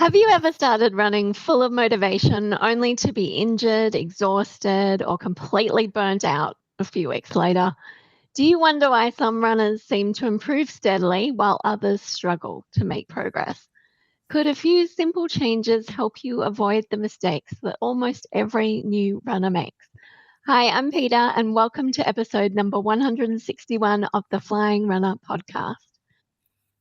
Have you ever started running full of motivation only to be injured, exhausted, or completely burnt out a few weeks later? Do you wonder why some runners seem to improve steadily while others struggle to make progress? Could a few simple changes help you avoid the mistakes that almost every new runner makes? Hi, I'm Peita, and welcome to episode number 161 of the Flying RuNR podcast.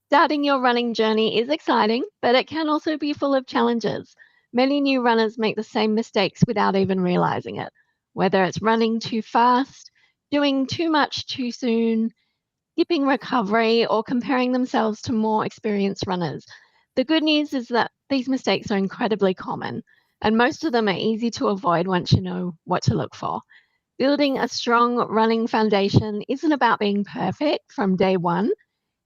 Starting your running journey is exciting, but it can also be full of challenges. Many new runners make the same mistakes without even realizing it, whether it's running too fast, doing too much too soon, skipping recovery, or comparing themselves to more experienced runners. The good news is that these mistakes are incredibly common, and most of them are easy to avoid once you know what to look for. Building a strong running foundation isn't about being perfect from day one.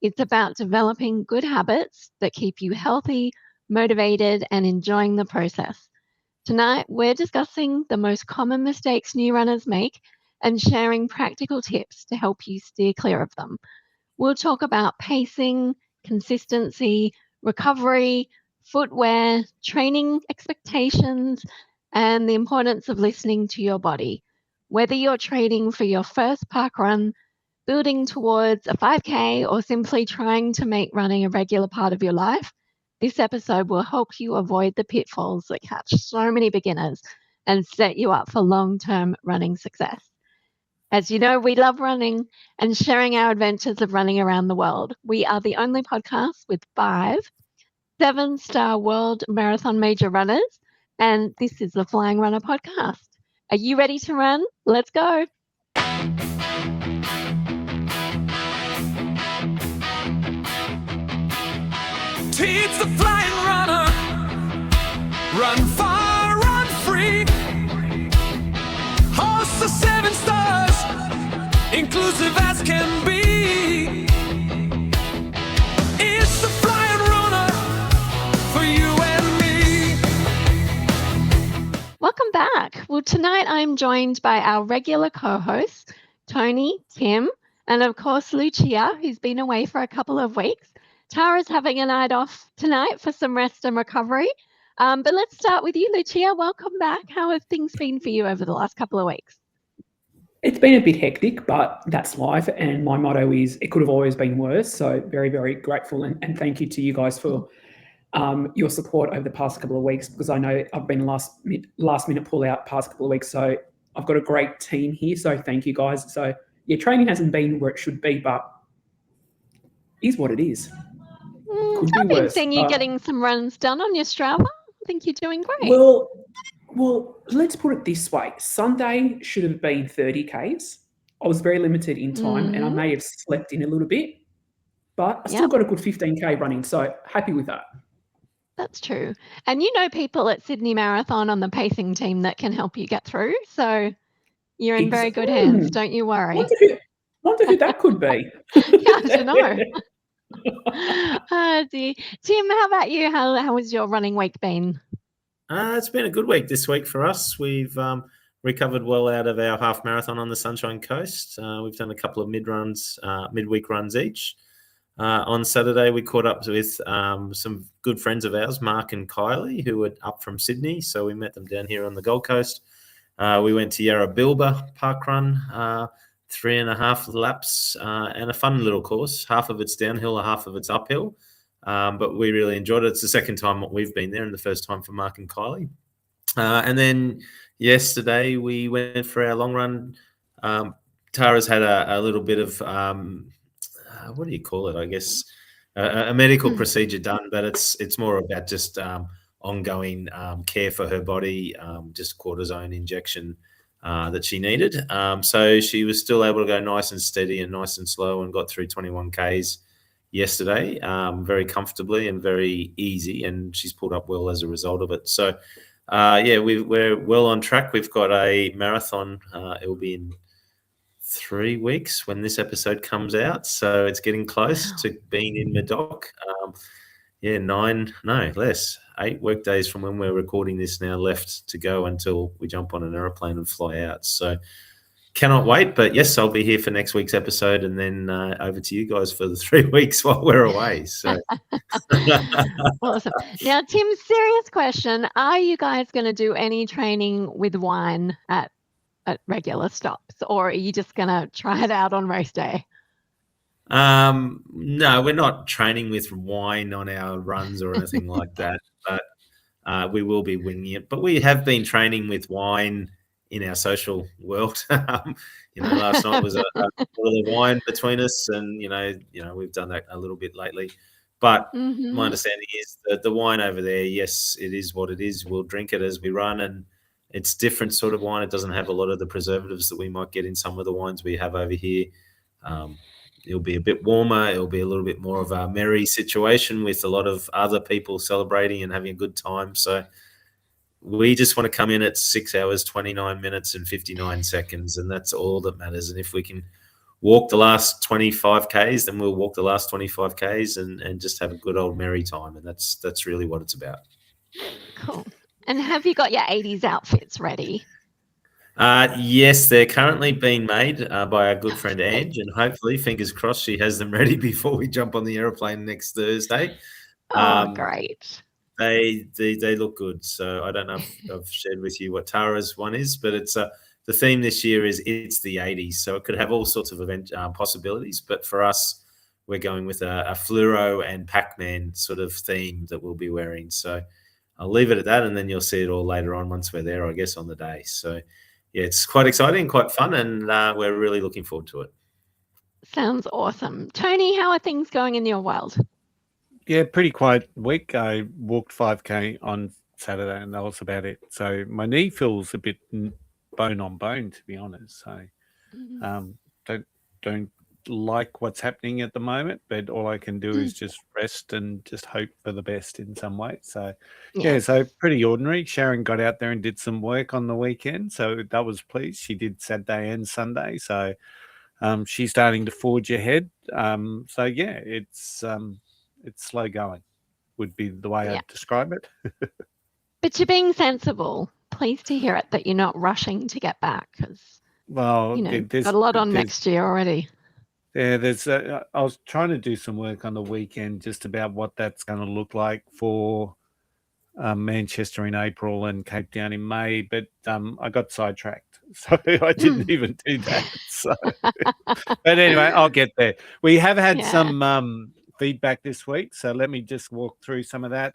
It's about developing good habits that keep you healthy, motivated, and enjoying the process. Tonight, we're discussing the most common mistakes new runners make and sharing practical tips to help you steer clear of them. We'll talk about pacing, consistency, recovery, footwear, training expectations, and the importance of listening to your body. Whether you're training for your first park run, building towards a 5K, or simply trying to make running a regular part of your life, this episode will help you avoid the pitfalls that catch so many beginners and set you up for long-term running success. As you know, we love running and sharing our adventures of running around the world. We are the only podcast with 5 7-star world marathon major runners, and this is the Flying RuNR podcast. Are you ready to run? Let's go. It's the Flying RuNR. Run far, run free. Host the 7 stars, inclusive as can be. It's the Flying RuNR for you and me. Welcome back. Well, tonight I'm joined by our regular co-hosts, Tony, Tim, and of course Lucia, who's been away for a couple of weeks. Tara's having a night off tonight for some rest and recovery. But let's start with you, Lucia. Welcome back. How have things been for you over the last couple of weeks? It's been a bit hectic, but that's life. And my motto is, it could have always been worse. So very, very grateful. And thank you to you guys for your support over the past couple of weeks, because I know I've been last minute pull out past couple of weeks. So I've got a great team here. So thank you guys. So your training hasn't been where it should be, but is what it is. I've been seeing you getting some runs done on your Strava. I think you're doing great. Well, let's put it this way. Sunday should have been 30 Ks. I was very limited in time, and I may have slept in a little bit, but I still got a good 15K running, so happy with that. That's true. And you know people at Sydney Marathon on the pacing team that can help you get through, so you're in very good hands, don't you worry. Wonder who that could be. I don't know. Oh, dear. Tim, how about you? How has your running week been? It's been a good week this week for us. We've recovered well out of our half marathon on the Sunshine Coast. We've done a couple of midweek runs each. On Saturday, we caught up with some good friends of ours, Mark and Kylie, who were up from Sydney. So we met them down here on the Gold Coast. We went to Yarra Bilba Park Run, 3.5 laps, and a fun little course. Half of it's downhill, half of it's uphill. But we really enjoyed it. It's the second time we've been there and the first time for Mark and Kylie. And then yesterday we went for our long run. Tara's had a little bit of, what do you call it? I guess a medical procedure done, but it's more about just ongoing care for her body, just cortisone injection that she needed. So she was still able to go nice and steady and nice and slow and got through 21 Ks yesterday very comfortably and very easy, and she's pulled up well as a result of it. So, we're well on track. We've got a marathon. It will be in 3 weeks when this episode comes out, so it's getting close to being in Medoc. 8 work days from when we're recording this now left to go until we jump on an aeroplane and fly out. So cannot wait. But yes, I'll be here for next week's episode, and then over to you guys for the 3 weeks while we're away. So Awesome. Now, Tim, serious question. Are you guys going to do any training with wine at regular stops, or are you just going to try it out on race day? no, we're not training with wine on our runs or anything like that, but we will be winging it. But we have been training with wine in our social world. Last night was a little wine between us, and we've done that a little bit lately. But my understanding is that the wine over there, yes, it is what it is. We'll drink it as we run, and it's different sort of wine. It doesn't have a lot of the preservatives that we might get in some of the wines we have over here. It'll be a bit warmer. It'll be a little bit more of a merry situation with a lot of other people celebrating and having a good time. So we just want to come in at 6 hours, 29 minutes and 59 seconds, and that's all that matters. And if we can walk the last 25 Ks, then we'll walk the last 25 Ks and just have a good old merry time. And that's really what it's about. Cool. And have you got your 80s outfits ready? Yes, they're currently being made by our good friend Ange, and hopefully, fingers crossed, she has them ready before we jump on the aeroplane next Thursday. Great. They look good. So I don't know if I've shared with you what Tara's one is, but it's the theme this year is it's the 80s. So it could have all sorts of event possibilities, but for us, we're going with a fluoro and Pac-Man sort of theme that we'll be wearing. So I'll leave it at that, and then you'll see it all later on once we're there, I guess, on the day. So yeah, it's quite exciting, quite fun, and we're really looking forward to it. Sounds awesome. Tony, how are things going in your world? Yeah, pretty quiet week. I walked 5K on Saturday, and that was about it. So my knee feels a bit bone on bone, to be honest. So don't like what's happening at the moment, but all I can do is just rest and just hope for the best in some way. So yeah, so pretty ordinary. Sharon got out there and did some work on the weekend, so that was pleased. She did Saturday and Sunday, so she's starting to forge ahead. So yeah, it's slow going would be the way I'd describe it. But you're being sensible. Pleased to hear it that you're not rushing to get back, because there's got a lot on next year already. Yeah, I was trying to do some work on the weekend just about what that's going to look like for Manchester in April and Cape Town in May, but I got sidetracked, so I didn't even do that. So, but anyway, I'll get there. We have had some feedback this week, so let me just walk through some of that.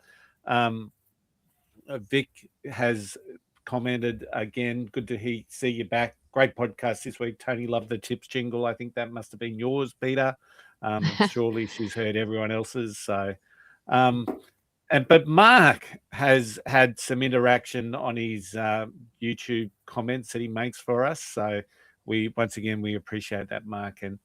Vic has commented again, good to see you back. Great podcast this week. Tony loved the tips jingle. I think that must have been yours, Peita. Surely she's heard everyone else's. So, but Mark has had some interaction on his YouTube comments that he makes for us. So we appreciate that, Mark. And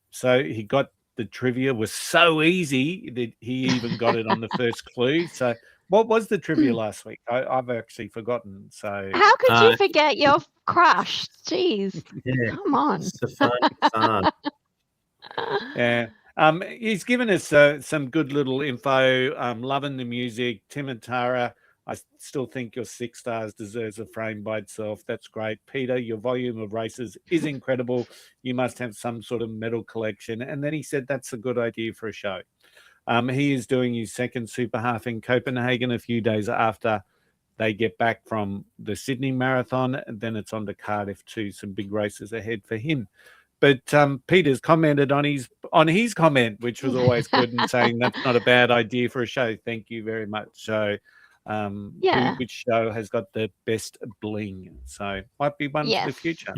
so he got the trivia was so easy that he even got it on the first clue. So what was the trivia last week? I've actually forgotten. So how could you forget your crush? Jeez, come on. Yeah. He's given us some good little info. Loving the music. Tim and Tara, I still think your 6 stars deserves a frame by itself. That's great. Peita, your volume of races is incredible. You must have some sort of medal collection. And then he said that's a good idea for a show. He is doing his second super half in Copenhagen a few days after they get back from the Sydney Marathon. And then it's on to Cardiff too. Some big races ahead for him. But Peter's commented on his comment, which was always good, and saying that's not a bad idea for a show. Thank you very much. So which show has got the best bling? So might be one for the future.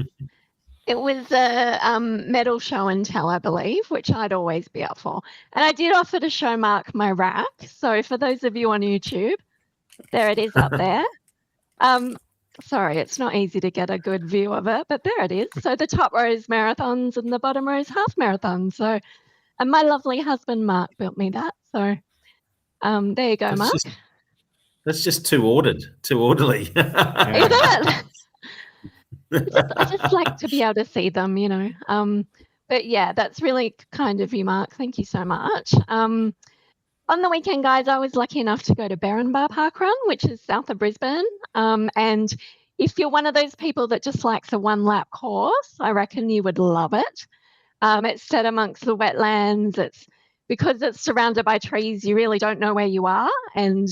It was a medal show and tell, I believe, which I'd always be up for. And I did offer to show Mark my rack. So for those of you on YouTube, there it is up there. Sorry, it's not easy to get a good view of it, but there it is. So the top row is marathons and the bottom row is half marathons. So, and my lovely husband, Mark, built me that. So there you go, Mark. That's just too orderly. Is it? I just like to be able to see them, But yeah, that's really kind of you, Mark. Thank you so much. On the weekend, guys, I was lucky enough to go to Berrinbar Park Run, which is south of Brisbane. And if you're one of those people that just likes a 1-lap course, I reckon you would love it. It's set amongst the wetlands. Because it's surrounded by trees, you really don't know where you are, and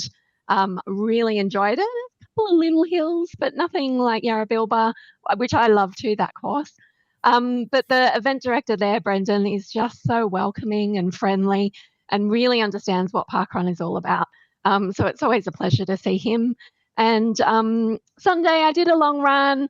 really enjoyed it. A couple of little hills, but nothing like Yarrabilba, which I love too, that course. But the event director there, Brendan, is just so welcoming and friendly and really understands what parkrun is all about. So it's always a pleasure to see him. And Sunday I did a long run.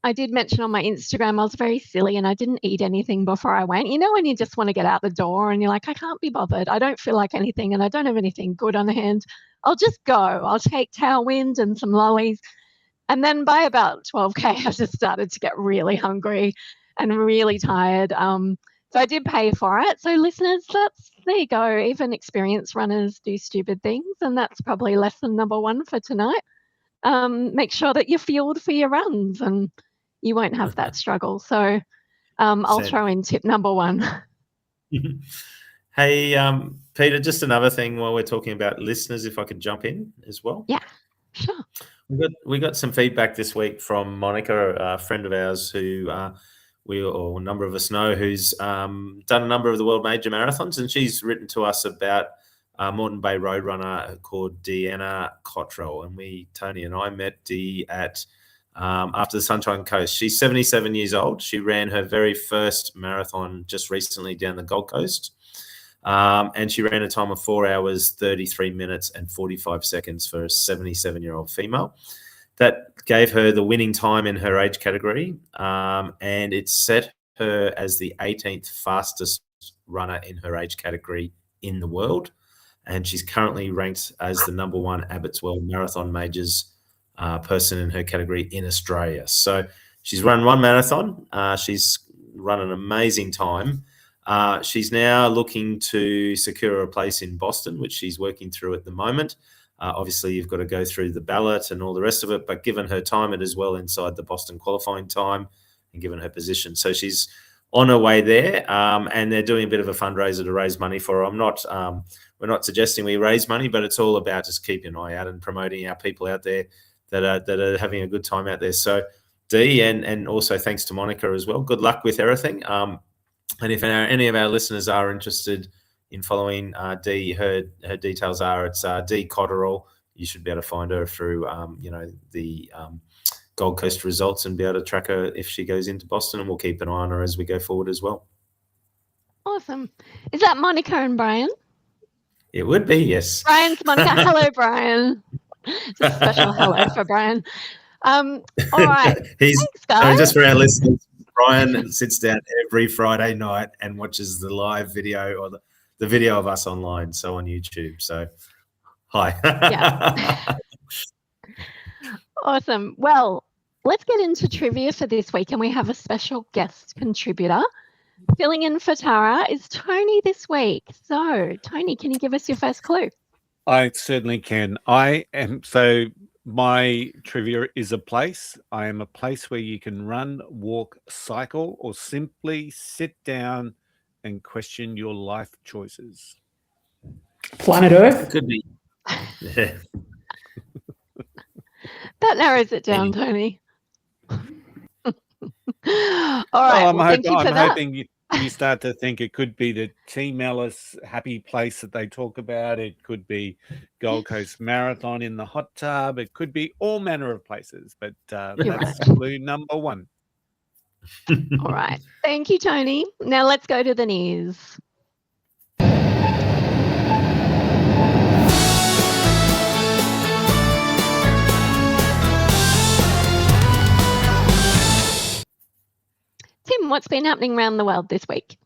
I did mention on my Instagram I was very silly and I didn't eat anything before I went. You know, when you just want to get out the door and you're like, I can't be bothered. I don't feel like anything and I don't have anything good on hand. I'll just go. I'll take tailwind and some lollies. And then by about 12K, I just started to get really hungry and really tired. So I did pay for it. So listeners, there you go. Even experienced runners do stupid things, and that's probably lesson number 1 for tonight. Make sure that you're fueled for your runs and you won't have that struggle. So I'll throw in tip number 1. Hey, Peter, just another thing while we're talking about listeners, if I could jump in as well. Yeah, sure. We got some feedback this week from Monica, a friend of ours who a number of us know, who's done a number of the world major marathons, and she's written to us about a Moreton Bay road runner called Deanna Cottrell, and Tony and I met Dee at after the Sunshine Coast. She's 77 years old. She ran her very first marathon just recently down the Gold Coast. And she ran a time of 4 hours, 33 minutes and 45 seconds for a 77-year-old female. That gave her the winning time in her age category, and it set her as the 18th fastest runner in her age category in the world. And she's currently ranked as the number 1 Abbott's World Marathon Majors person in her category in Australia. So she's run 1 marathon. She's run an amazing time. She's now looking to secure a place in Boston, which she's working through at the moment. Obviously, you've got to go through the ballot and all the rest of it, but given her time, it is well inside the Boston qualifying time and given her position. So she's on her way there, and they're doing a bit of a fundraiser to raise money for her. We're not suggesting we raise money, but it's all about just keeping an eye out and promoting our people out there that are having a good time out there. So Dee, and also thanks to Monica as well, good luck with everything. And if any of our listeners are interested in following Dee, her details are, it's Dee Cotterell. You should be able to find her through the Gold Coast results and be able to track her if she goes into Boston, and we'll keep an eye on her as we go forward as well. Awesome. Is that Monica and Brian? It would be, yes. Brian's Monica. Hello, Brian. Just a special hello for Brian. All right. Thanks, guys. Just for our listeners, Brian sits down every Friday night and watches the live video or the video of us online, so on YouTube. So, hi. Yeah. Awesome. Well, let's get into trivia for this week, and we have a special guest contributor. Filling in for Tara is Tony this week. So, Tony, can you give us your first clue? I certainly can. My trivia is a place. I am a place where you can run, walk, cycle, or simply sit down and question your life choices. Planet Earth? Could be. Yeah. That narrows it down, Tony. All right. I'm thank you for that. hoping you start to think it could be the Team Ellis happy place that they talk about. It could be Gold Coast Marathon in the hot tub. It could be all manner of places, but that's clue number 1. All right. Thank you, Tony. Now let's go to the news. Tim, what's been happening around the world this week?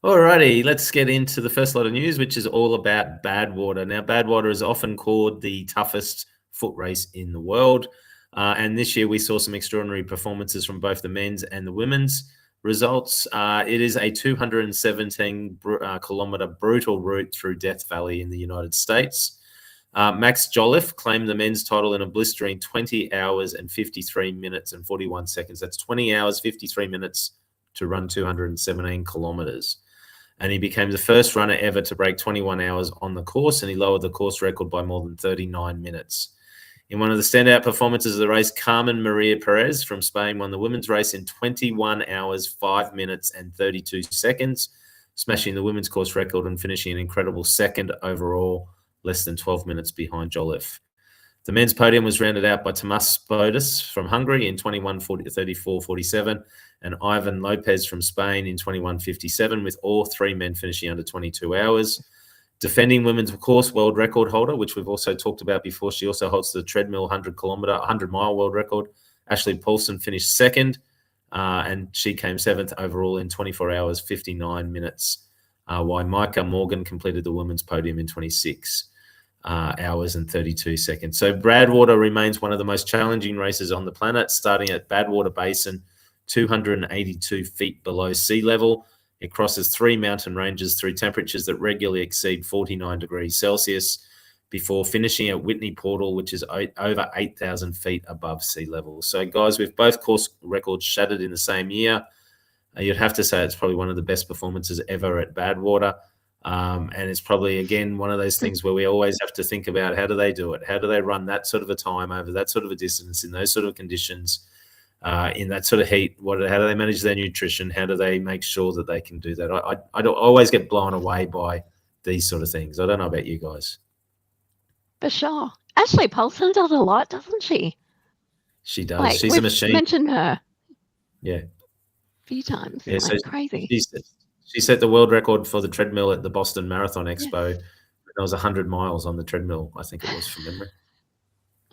Alrighty, let's get into the first lot of news, which is all about Badwater. Now, Badwater is often called the toughest foot race in the world. And this year we saw some extraordinary performances from both the men's and the women's results. It is a 217 kilometre brutal route through Death Valley in the United States. Max Jolliffe claimed the men's title in a blistering 20 hours and 53 minutes and 41 seconds. That's 20 hours, 53 minutes to run 217 kilometres. And he became the first runner ever to break 21 hours on the course, and he lowered the course record by more than 39 minutes. In one of the standout performances of the race, Carmen Maria Perez from Spain won the women's race in 21 hours, 5 minutes and 32 seconds, smashing the women's course record and finishing an incredible second overall, less than 12 minutes behind Joliffe. The men's podium was rounded out by Tomas Bodis from Hungary in 21:34:47 and Ivan Lopez from Spain in 21:57, with all three men finishing under 22 hours. Defending women's course world record holder, which we've also talked about before, she also holds the treadmill 100-mile world record. Ashley Paulson finished second, and she came seventh overall in 24 hours, 59 minutes, while Micah Morgan completed the women's podium in 26 hours and 32 seconds. So Badwater remains one of the most challenging races on the planet, starting at Badwater Basin, 282 feet below sea level. It crosses 3 mountain ranges through temperatures that regularly exceed 49 degrees Celsius before finishing at Whitney Portal, which is over 8,000 feet above sea level. So, guys, with both course records shattered in the same year, you'd have to say it's probably one of the best performances ever at Badwater. And it's probably, again, one of those things where we always have to think about how do they do it? How do they run that sort of a time over that sort of a distance in those sort of conditions? In that sort of heat, how do they manage their nutrition? How do they make sure that they can do that? I always get blown away by these sort of things. I don't know about you guys. For sure. Ashley Paulson does a lot, doesn't she? She does. She's a machine. Mentioned her. Yeah. A few times. Yeah, so crazy. She set the world record for the treadmill at the Boston Marathon Expo. Yes. That was 100 miles on the treadmill, I think it was, from memory.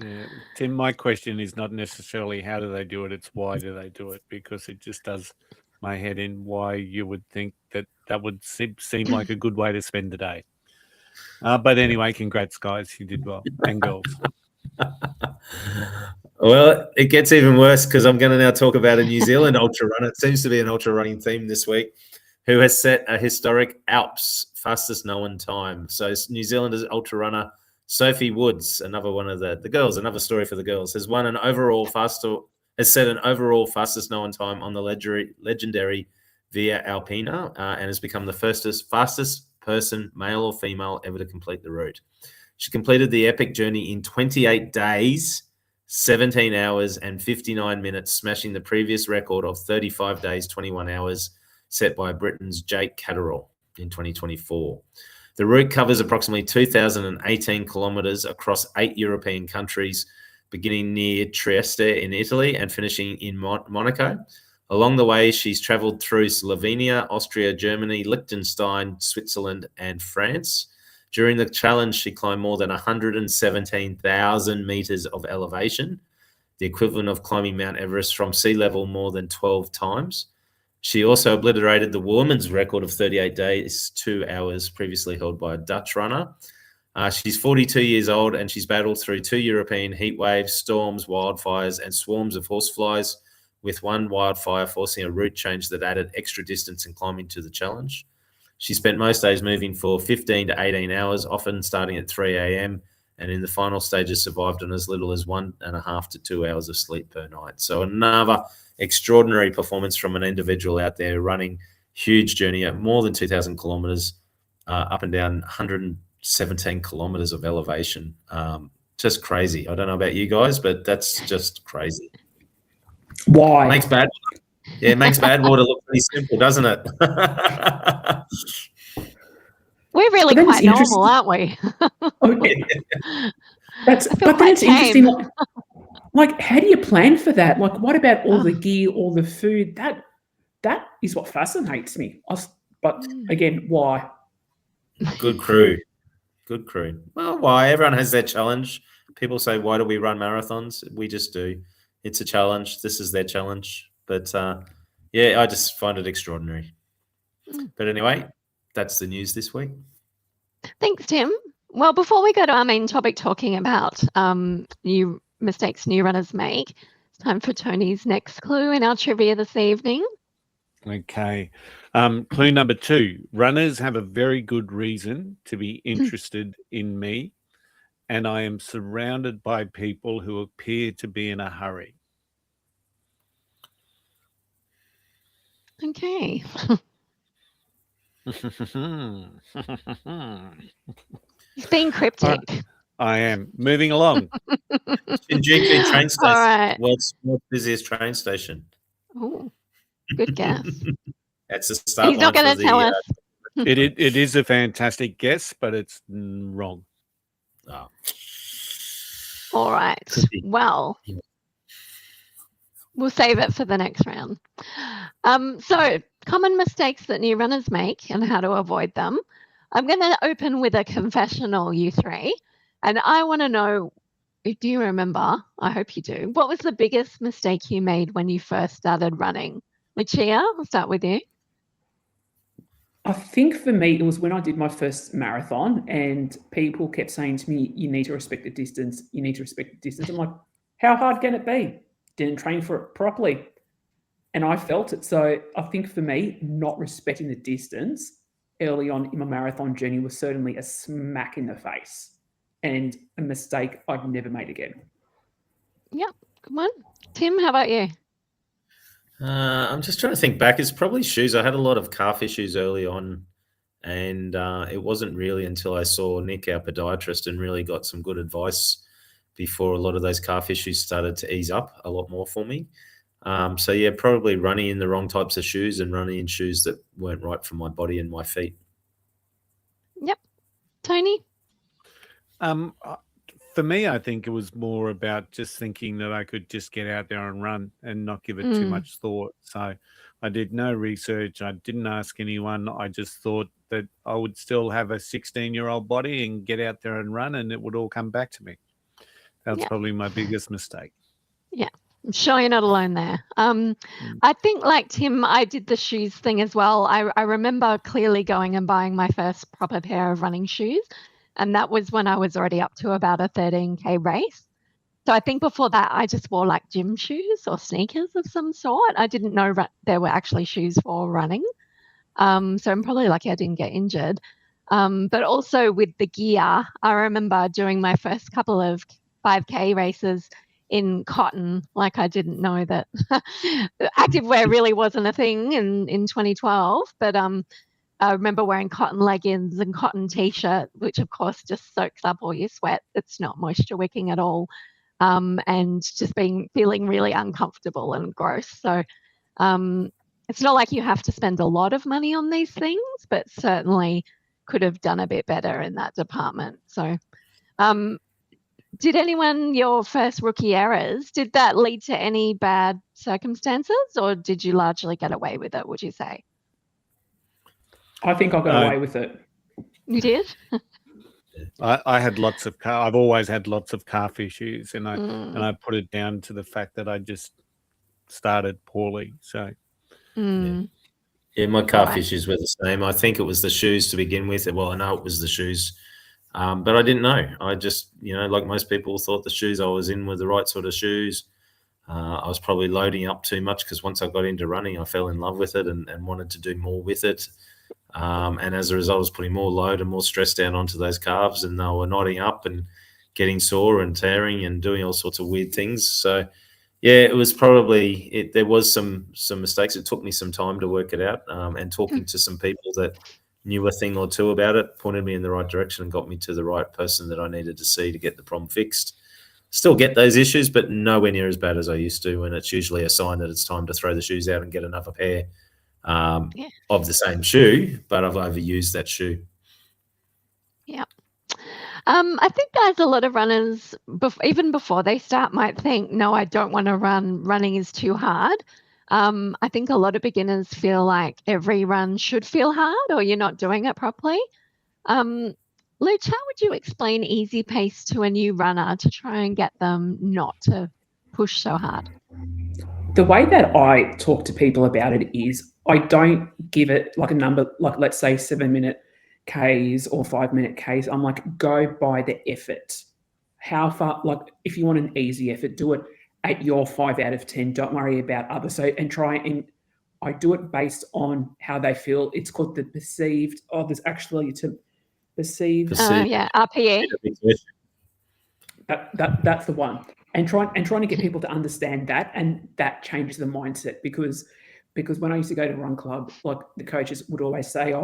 Yeah, Tim, my question is not necessarily how do they do it, it's why do they do it, because it just does my head in why you would think that would seem like a good way to spend the day. But anyway, congrats, guys. You did well. And girls. Well, it gets even worse because I'm going to now talk about a New Zealand ultra runner. It seems to be an ultra running theme this week, who has set a historic Alps fastest known time. So New Zealand's ultra runner Sophie Woods, another one of the girls, another story for the girls, has set an overall fastest known time on the legendary Via Alpina and has become the fastest person, male or female, ever to complete the route. She completed the epic journey in 28 days, 17 hours and 59 minutes, smashing the previous record of 35 days, 21 hours set by Britain's Jake Catterall in 2024. The route covers approximately 2,018 kilometres across 8 European countries, beginning near Trieste in Italy and finishing in Monaco. Along the way, she's travelled through Slovenia, Austria, Germany, Liechtenstein, Switzerland and France. During the challenge, she climbed more than 117,000 metres of elevation, the equivalent of climbing Mount Everest from sea level more than 12 times. She also obliterated the women's record of 38 days, 2 hours, previously held by a Dutch runner. She's 42 years old and she's battled through 2 European heat waves, storms, wildfires, and swarms of horseflies, with one wildfire forcing a route change that added extra distance and climbing to the challenge. She spent most days moving for 15 to 18 hours, often starting at 3 a.m., and in the final stages survived on as little as 1.5 to 2 hours of sleep per night. So another extraordinary performance from an individual out there running huge journey at more than 2,000 kilometres, up and down 117 kilometres of elevation. Just crazy. I don't know about you guys, but that's just crazy. Why? Makes Badwater look pretty simple, doesn't it? We're really quite normal, aren't we? That's interesting. Like, how do you plan for that? Like, what about all the gear, all the food? That is what fascinates me. But again, why? Good crew. Well, why? Everyone has their challenge. People say, why do we run marathons? We just do. It's a challenge. This is their challenge. But I just find it extraordinary. But anyway, that's the news this week. Thanks, Tim. Well, before we go to our main topic talking about new mistakes new runners make, it's time for Tony's next clue in our trivia this evening. Okay. Clue number 2. Runners have a very good reason to be interested in me, and I am surrounded by people who appear to be in a hurry. Okay. He's being cryptic. I am moving along. Shinjuku train station. All right. World's busiest train station. Oh, good guess. That's the start He's not line going for to tell the. us. It is a fantastic guess, but it's wrong. Oh. All right. Could be. Well, Yeah. we'll save it for the next round. So, common mistakes that new runners make and how to avoid them. I'm going to open with a confessional, you three. And I want to know, do you remember? I hope you do. What was the biggest mistake you made when you first started running? Lucia, I'll start with you. I think for me, it was when I did my first marathon and people kept saying to me, you need to respect the distance. You need to respect the distance. I'm like, how hard can it be? Didn't train for it properly. And I felt it. So I think for me, not respecting the distance early on in my marathon journey was certainly a smack in the face and a mistake I've never made again. Yep, good one. Tim, how about you? I'm just trying to think back. It's probably shoes. I had a lot of calf issues early on, and it wasn't really until I saw Nick, our podiatrist, and really got some good advice before a lot of those calf issues started to ease up a lot more for me. So yeah, probably running in the wrong types of shoes and running in shoes that weren't right for my body and my feet. Yep. Tony? For me, I think it was more about just thinking that I could just get out there and run and not give it too much thought. So I did no research. I didn't ask anyone. I just thought that I would still have a 16-year-old body and get out there and run, and it would all come back to me. That's probably my biggest mistake. Yeah, I'm sure you're not alone there. I think like Tim, I did the shoes thing as well. I remember clearly going and buying my first proper pair of running shoes. And that was when I was already up to about a 13K race. So I think before that, I just wore like gym shoes or sneakers of some sort. I didn't know there were actually shoes for running. So I'm probably lucky I didn't get injured. But also with the gear, I remember doing my first couple of 5K races in cotton. Like I didn't know that activewear really wasn't a thing in 2012. But I remember wearing cotton leggings and cotton t-shirt, which of course just soaks up all your sweat. It's not moisture wicking at all. And just feeling really uncomfortable and gross. So it's not like you have to spend a lot of money on these things, but certainly could have done a bit better in that department. So did anyone, your first rookie errors, did that lead to any bad circumstances, or did you largely get away with it, would you say? I think I got away with it. You did? I had lots of I've always had lots of calf issues, and I put it down to the fact that I just started poorly. So yeah, my calf issues were the same. I think it was the shoes to begin with. Well, I know it was the shoes, but I didn't know. I just, like most people, thought the shoes I was in were the right sort of shoes. I was probably loading up too much because once I got into running, I fell in love with it and wanted to do more with it. And as a result, I was putting more load and more stress down onto those calves, and they were knotting up and getting sore and tearing and doing all sorts of weird things. So, yeah, it was probably there was some mistakes. It took me some time to work it out, and talking to some people that knew a thing or two about it pointed me in the right direction and got me to the right person that I needed to see to get the problem fixed. Still get those issues, but nowhere near as bad as I used to, and it's usually a sign that it's time to throw the shoes out and get another pair of the same shoe, but I've overused that shoe. Yeah. I think, guys, a lot of runners, even before they start, might think, no, I don't want to run. Running is too hard. I think a lot of beginners feel like every run should feel hard or you're not doing it properly. Luch, how would you explain easy pace to a new runner to try and get them not to push so hard? The way that I talk to people about it is I don't give it like a number, like let's say 7-minute Ks or 5-minute Ks. I'm like, go by the effort. How far, like if you want an easy effort, do it at your 5 out of 10. Don't worry about others. So, and I do it based on how they feel. It's called the perceived, there's actually to perceived. Yeah, RPE. That's the one. And trying to get people to understand that, and that changes the mindset because when I used to go to run club, like the coaches would always say,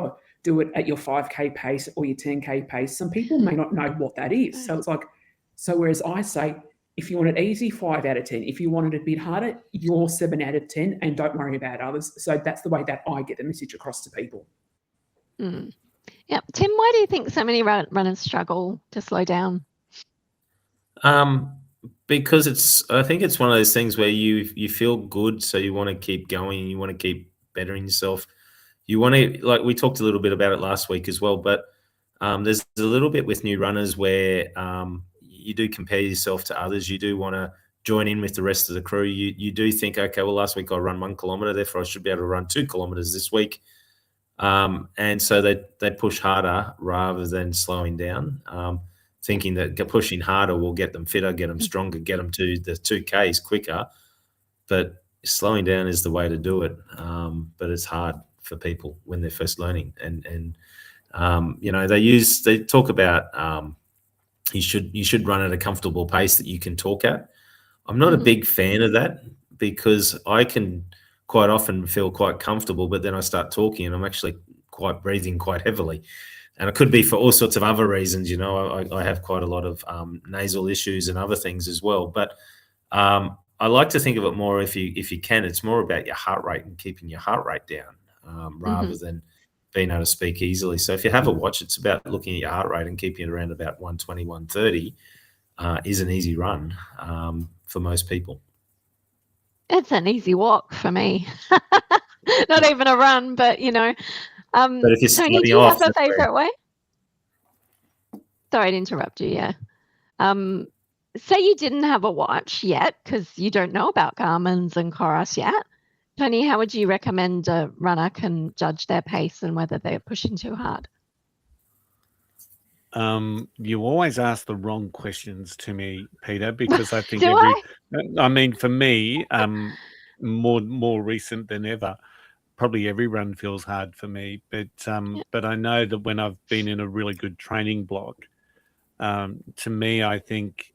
do it at your 5K pace or your 10K pace. Some people may not know what that is. So it's like, so whereas I say, if you want it easy, 5 out of 10. If you want it a bit harder, you're 7 out of 10, and don't worry about others. So that's the way that I get the message across to people. Yeah, Tim, why do you think so many runners struggle to slow down? Because I think it's one of those things where you feel good, so you want to keep going, you want to keep bettering yourself. You want to, like we talked a little bit about it last week as well, but there's a little bit with new runners where you do compare yourself to others. You do want to join in with the rest of the crew. You do think, okay, well, last week I run 1 kilometre, therefore I should be able to run 2 kilometres this week. And so they push harder rather than slowing down, thinking that pushing harder will get them fitter, get them stronger, get them to the 2Ks quicker. But slowing down is the way to do it. But it's hard for people when they're first learning. And you know, they talk about you should run at a comfortable pace that you can talk at. I'm not a big fan of that, because I can quite often feel quite comfortable, but then I start talking and I'm actually breathing quite heavily. And it could be for all sorts of other reasons. You know, I have quite a lot of nasal issues and other things as well. But I like to think of it more, if you can, it's more about your heart rate and keeping your heart rate down rather than being able to speak easily. So if you have a watch, it's about looking at your heart rate and keeping it around about 120, 130 is an easy run for most people. It's an easy walk for me. Not even a run, but you know. But if you're Tony, do you have a favorite way? Sorry to interrupt you. Yeah. Say you didn't have a watch yet because you don't know about Garmin's and Coros yet. Tony, how would you recommend a runner can judge their pace and whether they're pushing too hard? You always ask the wrong questions to me, Peter, because I think I mean, for me, more recent than ever, probably every run feels hard for me. But I know that when I've been in a really good training block, to me, I think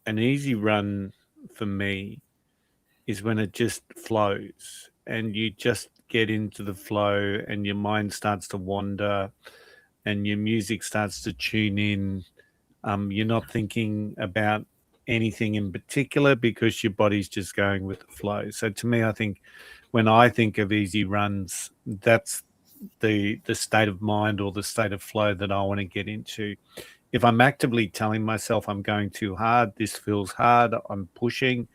an easy run for me is when it just flows and you just get into the flow and your mind starts to wander and your music starts to tune in. You're not thinking about anything in particular because your body's just going with the flow. So to me, I think when I think of easy runs, that's the state of mind or the state of flow that I want to get into. If I'm actively telling myself I'm going too hard, this feels hard, I'm pushing,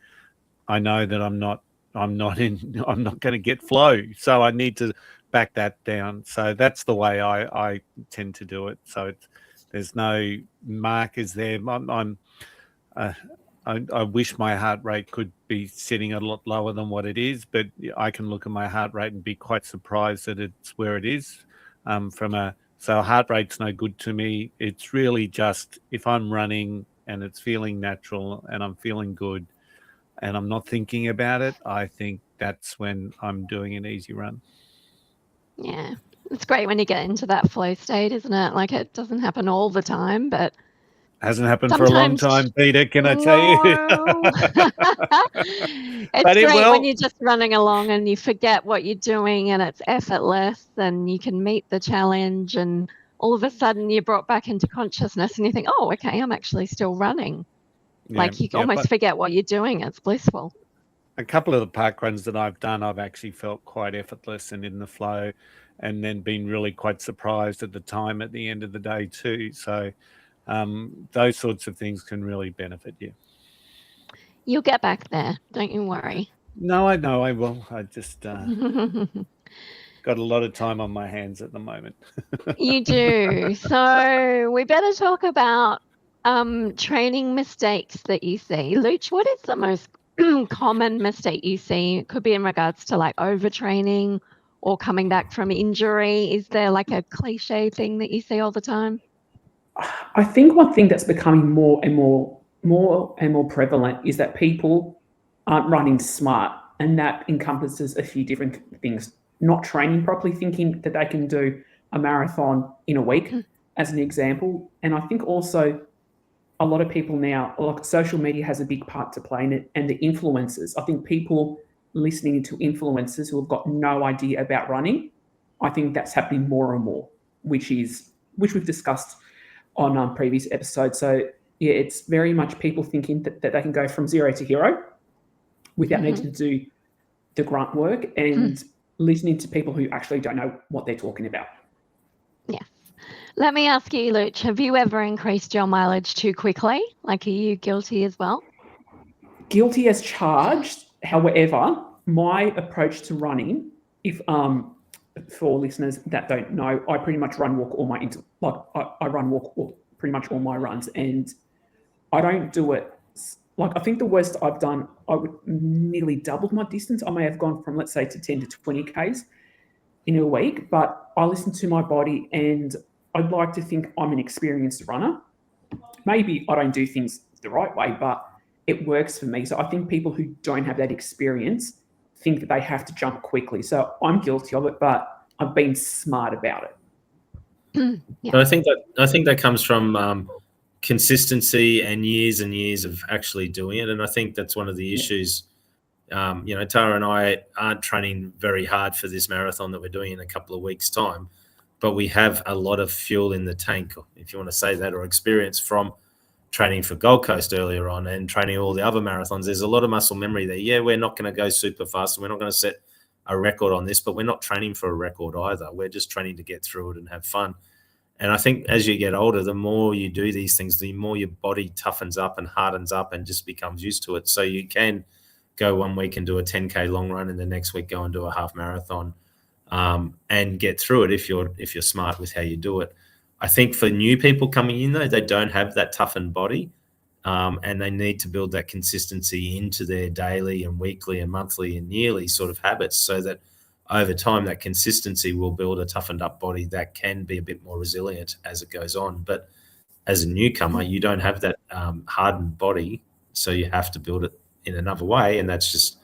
I know that I'm not going to get flow. So I need to back that down. So that's the way I tend to do it. So there's no markers there. I wish my heart rate could be sitting a lot lower than what it is, but I can look at my heart rate and be quite surprised that it's where it is. So heart rate's no good to me. It's really just if I'm running and it's feeling natural and I'm feeling good and I'm not thinking about it, I think that's when I'm doing an easy run. Yeah, it's great when you get into that flow state, isn't it? Like it doesn't happen all the time, but hasn't happened for a long time, Peter, can I tell you? It's great when you're just running along and you forget what you're doing and it's effortless and you can meet the challenge and all of a sudden you're brought back into consciousness and you think, oh, okay, I'm actually still running. Like you almost forget what you're doing. It's blissful. A couple of the park runs that I've done, I've actually felt quite effortless and in the flow and then been really quite surprised at the time at the end of the day too. So those sorts of things can really benefit you. You'll get back there. Don't you worry. No, I know I will. I just got a lot of time on my hands at the moment. You do. So we better talk about training mistakes that you see. Luch, what is the most common mistake you see? It could be in regards to like overtraining or coming back from injury. Is there like a cliche thing that you see all the time? I think one thing that's becoming more and more prevalent is that people aren't running smart, and that encompasses a few different things. Not training properly, thinking that they can do a marathon in a week, as an example. And I think also a lot of people now, like social media has a big part to play in it, and the influencers. I think people listening to influencers who have got no idea about running I think that's happening more and more, which we've discussed on previous episodes. So yeah, it's very much people thinking that they can go from 0 to hero without needing to do the grunt work, and listening to people who actually don't know what they're talking about. Yes. Let me ask you, Luch, have you ever increased your mileage too quickly? Like, are you guilty as well? Guilty as charged. However, my approach to running, if for listeners that don't know, I pretty much run walk all my I run walk pretty much all my runs, and I don't do it. Like, I think the worst I've done, I would nearly doubled my distance. I may have gone from, let's say, to 10 to 20 Ks in a week, but I listen to my body, and I'd like to think I'm an experienced runner. Maybe I don't do things the right way, but it works for me. So I think people who don't have that experience think that they have to jump quickly. So I'm guilty of it, but I've been smart about it. Yeah. But I think that comes from consistency and years of actually doing it. And I think that's one of the issues. Tara and I aren't training very hard for this marathon that we're doing in a couple of weeks' time, but we have a lot of fuel in the tank, if you want to say that, or experience from training for Gold Coast earlier on and training all the other marathons. There's a lot of muscle memory there. Yeah, we're not going to go super fast and we're not going to set a record on this, but we're not training for a record either. We're just training to get through it and have fun. And I think as you get older, the more you do these things, the more your body toughens up and hardens up and just becomes used to it. So you can go 1 week and do a 10K long run, and the next week go and do a half marathon, and get through it if you're smart with how you do it. I think for new people coming in, though, they don't have that toughened body, and they need to build that consistency into their daily and weekly and monthly and yearly sort of habits, so that over time that consistency will build a toughened up body that can be a bit more resilient as it goes on. But as a newcomer, you don't have that hardened body, so you have to build it in another way, and that's just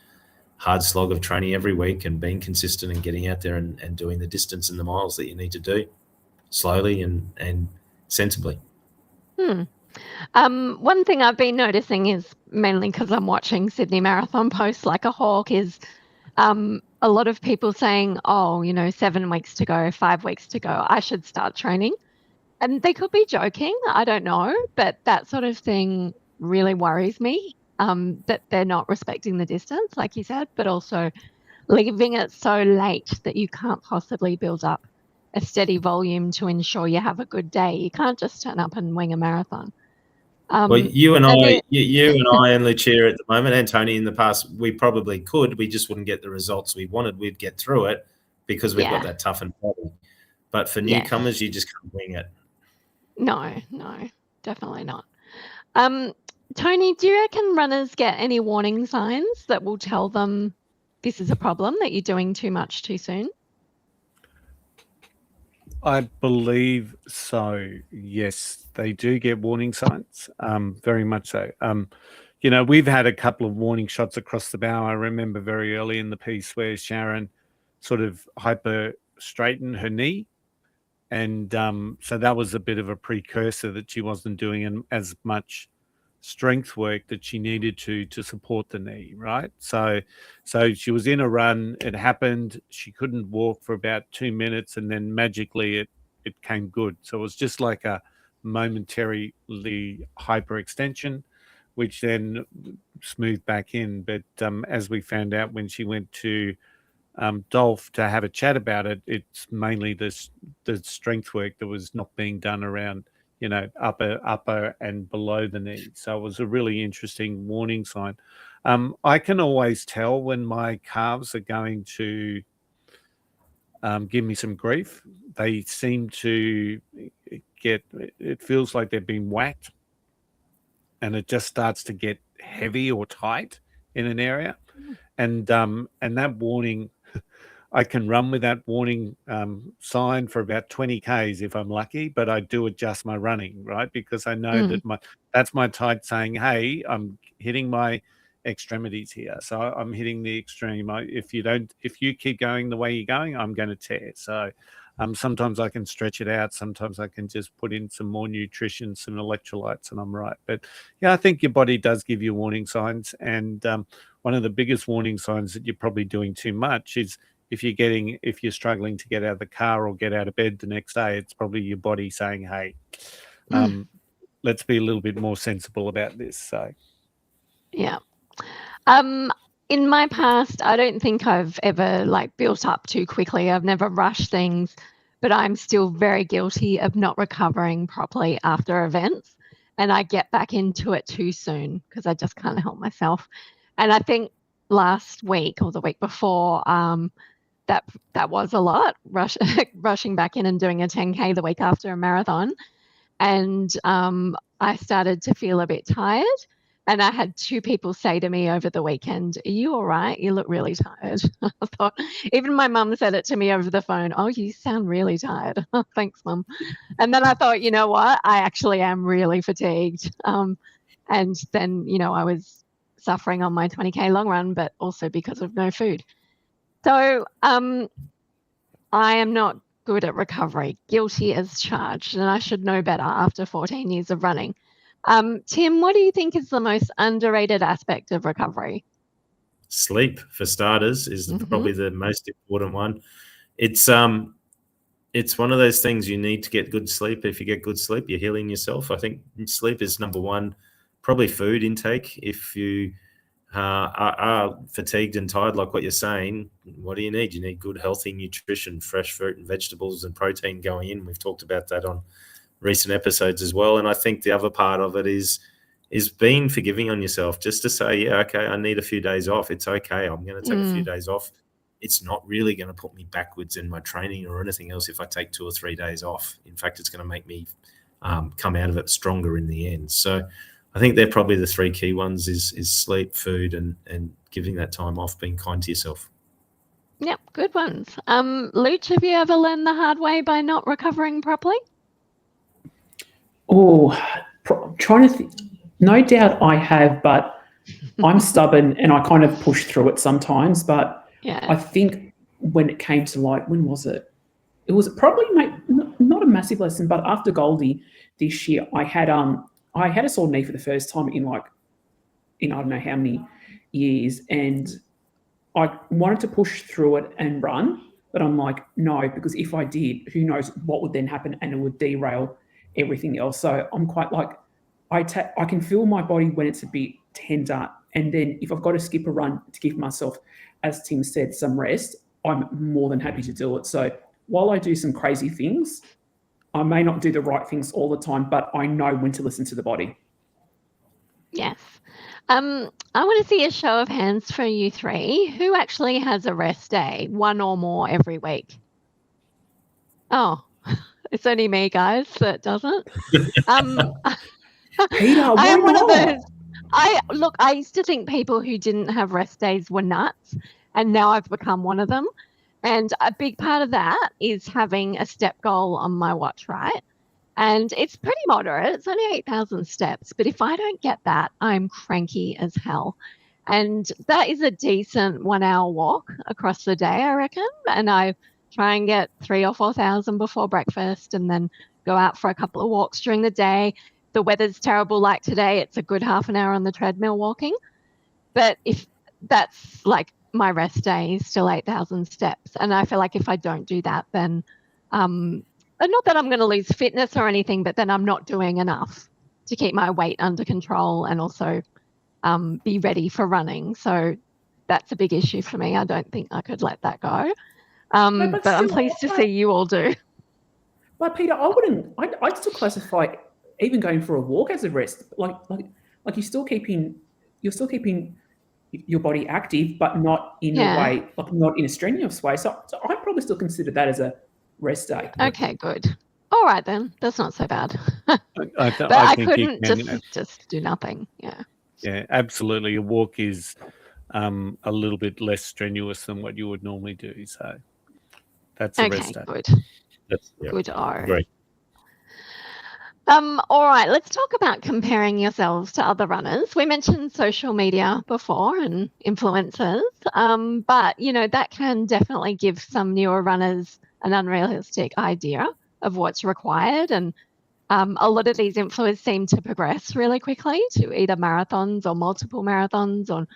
hard slog of training every week and being consistent and getting out there and doing the distance and the miles that you need to do slowly and sensibly. One thing I've been noticing is, mainly because I'm watching Sydney Marathon posts like a hawk, is a lot of people saying, 7 weeks to go, 5 weeks to go, I should start training. And they could be joking, I don't know, but that sort of thing really worries me, that they're not respecting the distance, like you said, but also leaving it so late that you can't possibly build up a steady volume to ensure you have a good day. You can't just turn up and wing a marathon. Well, you and I and Lucia at the moment, and Tony in the past, we probably could. We just wouldn't get the results we wanted. We'd get through it because we've got that toughened body. But for newcomers, you just can't wing it. No, definitely not. Tony, do you reckon runners get any warning signs that will tell them this is a problem, that you're doing too much too soon? I believe so. Yes, they do get warning signs. Very much so. We've had a couple of warning shots across the bow. I remember very early in the piece where Sharon sort of hyper straightened her knee. And so that was a bit of a precursor that she wasn't doing as much strength work that she needed to support the knee, right? So she was in a run, it happened, she couldn't walk for about 2 minutes, and then magically it came good. So it was just like a momentarily hyperextension, which then smoothed back in. But as we found out when she went to Dolph to have a chat about it, it's mainly the strength work that was not being done around upper and below the knee. So it was a really interesting warning sign. I can always tell when my calves are going to give me some grief. They seem to it feels like they've been whacked, and it just starts to get heavy or tight in an area. And that warning, I can run with that warning sign for about 20 Ks if I'm lucky, but I do adjust my running, right? Because I know that that's my tide saying, hey, I'm hitting my extremities here. So I'm hitting the extreme. If you keep going the way you're going, I'm going to tear. So sometimes I can stretch it out. Sometimes I can just put in some more nutrition, some electrolytes, and I'm right. But yeah, I think your body does give you warning signs. And one of the biggest warning signs that you're probably doing too much is if you're struggling to get out of the car or get out of bed the next day, it's probably your body saying, hey, let's be a little bit more sensible about this. So Yeah. In my past, I don't think I've ever built up too quickly. I've never rushed things, but I'm still very guilty of not recovering properly after events. And I get back into it too soon because I just can't help myself. And I think last week or the week before, that was a lot, rushing back in and doing a 10K the week after a marathon. And I started to feel a bit tired. And I had 2 people say to me over the weekend, "Are you all right? You look really tired." I thought, even my mum said it to me over the phone, "Oh, you sound really tired." Thanks, Mum. And then I thought, you know what? I actually am really fatigued. And then, I was suffering on my 20K long run, but also because of no food. So I am not good at recovery, guilty as charged, and I should know better after 14 years of running. Tim, what do you think is the most underrated aspect of recovery? Sleep, for starters, is probably the most important one. It's one of those things you need to get good sleep. If you get good sleep, you're healing yourself. I think sleep is number one. Probably food intake. If you are fatigued and tired, like what you're saying, what do you need? You need good, healthy nutrition, fresh fruit and vegetables and protein going in. We've talked about that on recent episodes as well. And I think the other part of it is being forgiving on yourself, just to say, yeah, okay, I need a few days off. It's okay. I'm going to take a few days off. It's not really going to put me backwards in my training or anything else if I take 2 or 3 days off. In fact, it's going to make me come out of it stronger in the end. So I think they're probably the 3 key ones is sleep, food, and giving that time off, being kind to yourself. Yep, good ones. Luch, have you ever learned the hard way by not recovering properly? Oh, trying to think. No doubt I have, but I'm stubborn and I kind of push through it sometimes. But I think when it came to when was it? It was probably not a massive lesson, but after Goldie this year, I had a sore knee for the first time in I don't know how many years, and I wanted to push through it and run, but I'm like, no, because if I did, who knows what would then happen, and it would derail everything else. So I'm quite I can feel my body when it's a bit tender, and then if I've got to skip a run to give myself, as Tim said, some rest, I'm more than happy to do it. So while I do some crazy things, I may not do the right things all the time, but I know when to listen to the body. Yes. I want to see a show of hands for you 3. Who actually has a rest day, 1 or more every week? Oh, it's only me, guys, that doesn't. Peita, I am one of not? those. I used to think people who didn't have rest days were nuts, and now I've become one of them. And a big part of that is having a step goal on my watch, right? And it's pretty moderate. It's only 8,000 steps. But if I don't get that, I'm cranky as hell. And that is a decent 1-hour walk across the day, I reckon. And I try and get 3,000 or 4,000 before breakfast and then go out for a couple of walks during the day. The weather's terrible like today. It's a good half an hour on the treadmill walking. But if that's my rest day is still 8,000 steps. And I feel like if I don't do that, then not that I'm going to lose fitness or anything, but then I'm not doing enough to keep my weight under control and also be ready for running. So that's a big issue for me. I don't think I could let that go. But I'm pleased to see you all do. But Peita, I'd still classify even going for a walk as a rest. Like you're still keeping your body active, but not in a way, not in a strenuous way. So I'd probably still consider that as a rest day. Okay, good. All right then, that's not so bad. But I couldn't just do nothing. Yeah. Yeah, absolutely. A walk is a little bit less strenuous than what you would normally do. So that's a rest day. Good. Good. Great. All right, let's talk about comparing yourselves to other runners. We mentioned social media before and influencers, but that can definitely give some newer runners an unrealistic idea of what's required. And a lot of these influencers seem to progress really quickly to either marathons or multiple marathons, or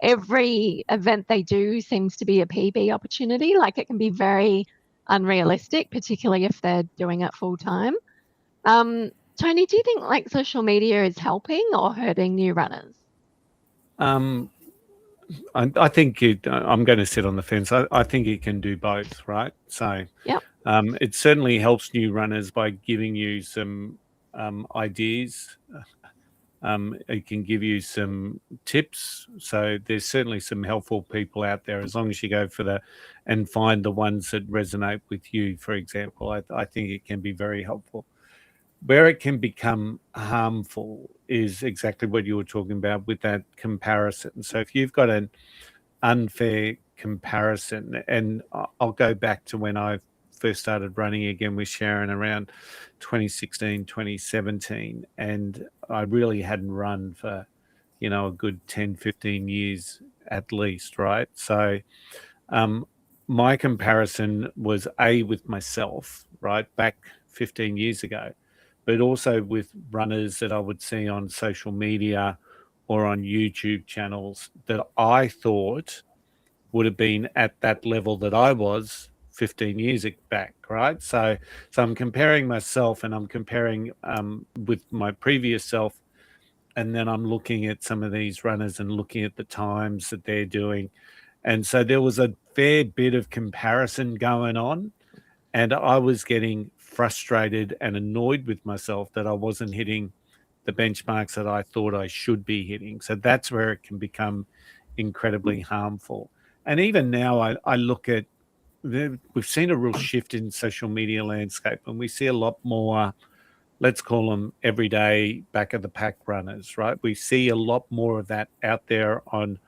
every event they do seems to be a PB opportunity. Like, it can be very unrealistic, particularly if they're doing it full time. Tony, do you think like social media is helping or hurting new runners? I think I'm going to sit on the fence. I think it can do both, right? So Yep. it certainly helps new runners by giving you some ideas. It can give you some tips. So there's certainly some helpful people out there, as long as you go for and find the ones that resonate with you, for example. I think it can be very helpful. Where it can become harmful is exactly what you were talking about with that comparison. So if you've got an unfair comparison, and I'll go back to when I first started running again with Sharon around 2016, 2017, and I really hadn't run for, a good 10, 15 years at least, right? So my comparison was with myself, right, back 15 years ago, but also with runners that I would see on social media or on YouTube channels that I thought would have been at that level that I was 15 years back, right? So I'm comparing myself, and I'm comparing with my previous self, and then I'm looking at some of these runners and looking at the times that they're doing. And so there was a fair bit of comparison going on, and I was getting frustrated and annoyed with myself that I wasn't hitting the benchmarks that I thought I should be hitting. So that's where it can become incredibly harmful. And even now I look at, we've seen a real shift in social media landscape, and we see a lot more, let's call them everyday back of the pack runners, right? We see a lot more of that out there on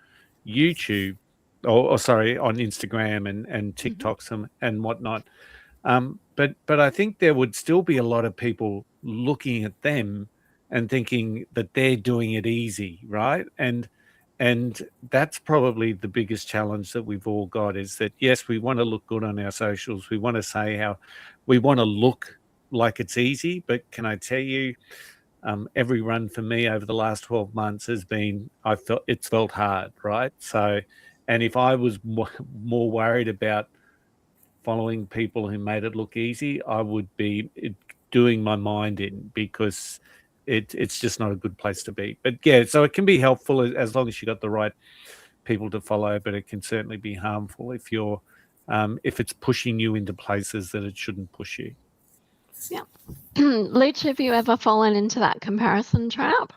YouTube, or sorry, on Instagram and TikToks and whatnot. But I think there would still be a lot of people looking at them and thinking that they're doing it easy, right? And that's probably the biggest challenge that we've all got, is that, yes, we want to look good on our socials. We want to say how we want to look like it's easy. But can I tell you, every run for me over the last 12 months has been, it's felt hard, right? So, and if I was more worried about following people who made it look easy, I would be doing my mind in, because it's just not a good place to be. But yeah, so it can be helpful as long as you got the right people to follow, but it can certainly be harmful if you're if it's pushing you into places that it shouldn't push you. Yeah. Lucia, have you ever fallen into that comparison trap?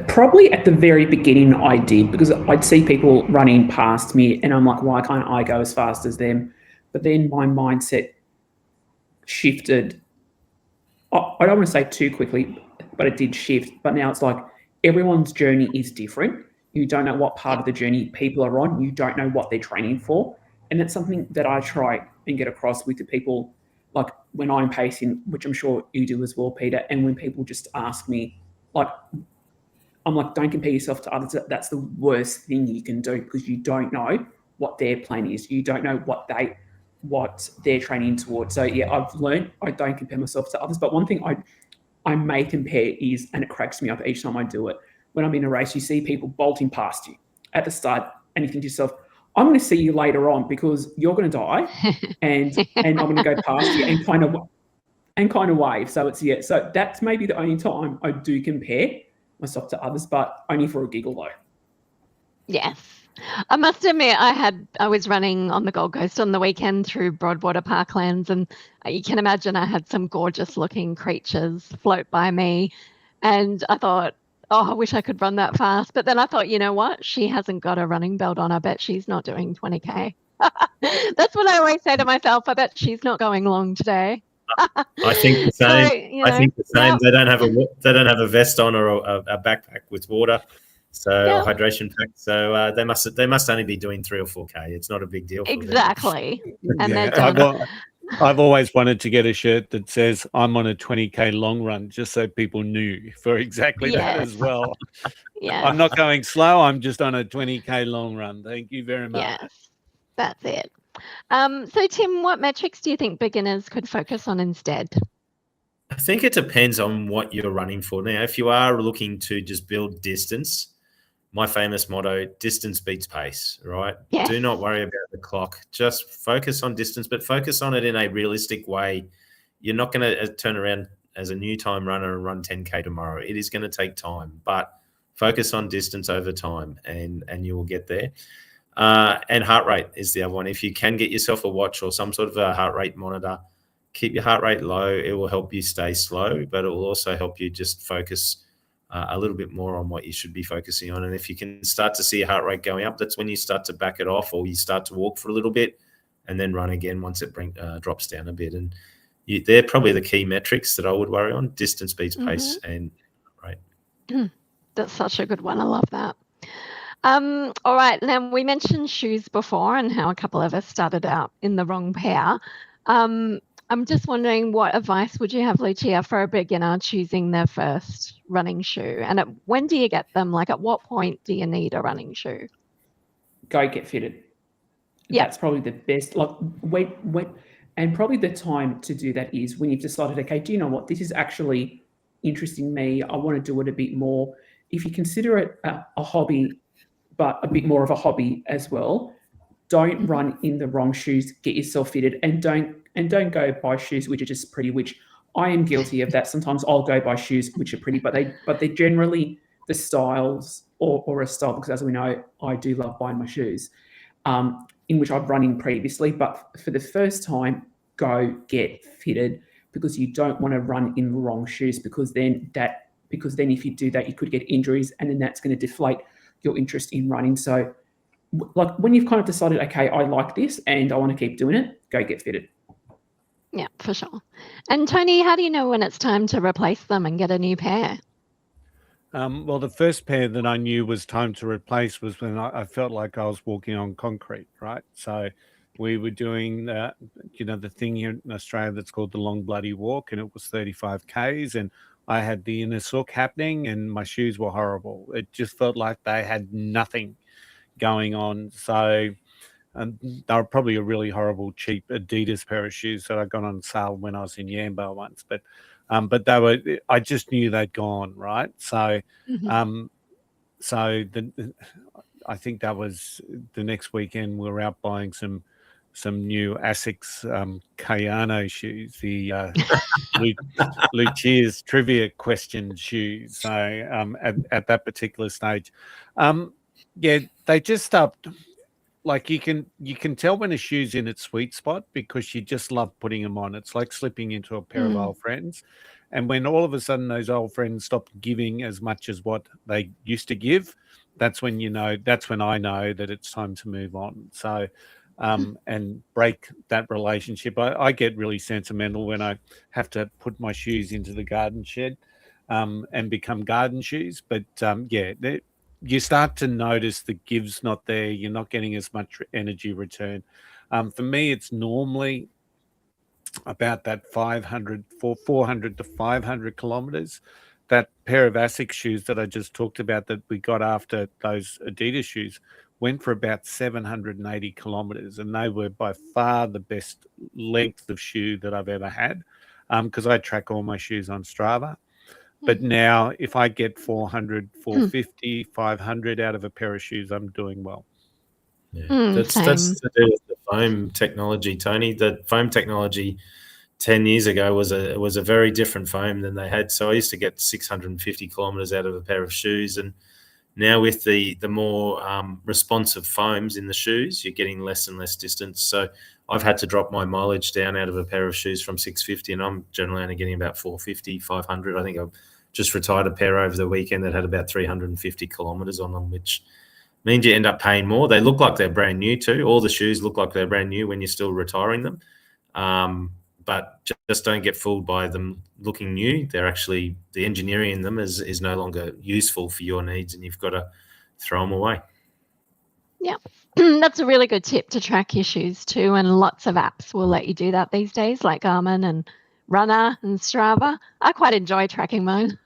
Probably at the very beginning I did, because I'd see people running past me and I'm like, why can't I go as fast as them? But then my mindset shifted. I don't want to say too quickly, but it did shift. But now it's like everyone's journey is different. You don't know what part of the journey people are on. You don't know what they're training for. And that's something that I try and get across with the people, like when I'm pacing, which I'm sure you do as well, Peita, and when people just ask me, like, I'm like, don't compare yourself to others. That's the worst thing you can do, because you don't know what their plan is. You don't know what they're training towards. So yeah, I've learned I don't compare myself to others. But one thing I may compare is, and it cracks me up each time I do it, when I'm in a race, you see people bolting past you at the start, and you think to yourself, I'm going to see you later on, because you're going to die, and I'm going to go past you and kind of wave. So so that's maybe the only time I do compare myself to others, but only for a giggle though. Yes. I must admit, I was running on the Gold Coast on the weekend through Broadwater Parklands, and you can imagine I had some gorgeous looking creatures float by me, and I thought, oh, I wish I could run that fast. But then I thought, you know what? She hasn't got a running belt on. I bet she's not doing 20K. That's what I always say to myself. I bet she's not going long today. I think the same. So, I think the same. Yep. They don't have a vest on or a backpack with water, so hydration pack. So they must only be doing 3 or 4K. It's not a big deal. For exactly. them. And I've always wanted to get a shirt that says I'm on a 20K long run, just so people knew for exactly that as well. Yeah, I'm not going slow. I'm just on a 20K long run. Thank you very much. Yes, that's it. So Tim, what metrics do you think beginners could focus on instead? I think it depends on what you're running for. Now, if you are looking to just build distance, my famous motto, distance beats pace, right? Yes. Do not worry about the clock. Just focus on distance, but focus on it in a realistic way. You're not going to turn around as a new time runner and run 10K tomorrow. It is going to take time, but focus on distance over time and you will get there. And heart rate is the other one. If you can get yourself a watch or some sort of a heart rate monitor, keep your heart rate low. It will help you stay slow, but it will also help you just focus a little bit more on what you should be focusing on. And if you can start to see your heart rate going up, that's when you start to back it off, or you start to walk for a little bit and then run again once it drops down a bit. And they're probably the key metrics that I would worry on: distance beats pace and rate. That's such a good one. I love that. All right. Now, we mentioned shoes before and how a couple of us started out in the wrong pair. I'm just wondering, what advice would you have, Lucia, for a beginner choosing their first running shoe? And when do you get them? Like, at what point do you need a running shoe? Go get fitted. Yeah. That's probably the best. Like, and probably the time to do that is when you've decided, okay, do you know what? This is actually interesting me. I want to do it a bit more. If you consider it a hobby, but a bit more of a hobby as well, don't run in the wrong shoes. Get yourself fitted, and don't go buy shoes which are just pretty, which I am guilty of that. Sometimes I'll go buy shoes which are pretty, but they're generally the styles or a style, because as we know, I do love buying my shoes, in which I've run in previously. But for the first time, go get fitted, because you don't want to run in the wrong shoes, because then if you do that, you could get injuries, and then that's going to deflate your interest in running. So like when you've kind of decided, okay, I like this and I want to keep doing it, go get fitted. Yeah, for sure. And Tony, how do you know when it's time to replace them and get a new pair? Well, the first pair that I knew was time to replace was when I felt like I was walking on concrete, right? So we were doing the thing here in Australia that's called the Long Bloody Walk, and it was 35 Ks, and I had the inner sook happening and my shoes were horrible. It just felt like they had nothing going on. So they were probably a really horrible, cheap Adidas pair of shoes that I got on sale when I was in Yamba once. But they were, I just knew they'd gone, right? So, I think that was the next weekend we were out buying some new Asics Kayano shoes, the Lucia's trivia question shoes. So at that particular stage, they just stopped. Like you can tell when a shoe's in its sweet spot because you just love putting them on. It's like slipping into a pair of old friends. And when all of a sudden those old friends stop giving as much as what they used to give, that's when I know that it's time to move on. So and break that relationship. I get really sentimental when I have to put my shoes into the garden shed and become garden shoes. But you start to notice the give's not there. You're not getting as much energy return. For me, it's normally about that 400 to 500 kilometers. That pair of Asics shoes that I just talked about that we got after those Adidas shoes went for about 780 kilometers, and they were by far the best length of shoe that I've ever had, because I track all my shoes on Strava. But now if I get 400, 450, 500 out of a pair of shoes, I'm doing well. Yeah. That's to do with the foam technology, Tony. The foam technology 10 years ago was a very different foam than they had. So I used to get 650 kilometers out of a pair of shoes, and now with the more responsive foams in the shoes, you're getting less and less distance. So I've had to drop my mileage down out of a pair of shoes from 650, and I'm generally only getting about 450, 500. I think I've just retired a pair over the weekend that had about 350 kilometers on them, which means you end up paying more. They look like they're brand new too. All the shoes look like they're brand new when you're still retiring them. But just don't get fooled by them looking new. They're actually, the engineering in them is no longer useful for your needs, and you've got to throw them away. Yeah, that's a really good tip to track your shoes too. And lots of apps will let you do that these days, like Garmin and RuNR and Strava. I quite enjoy tracking mine.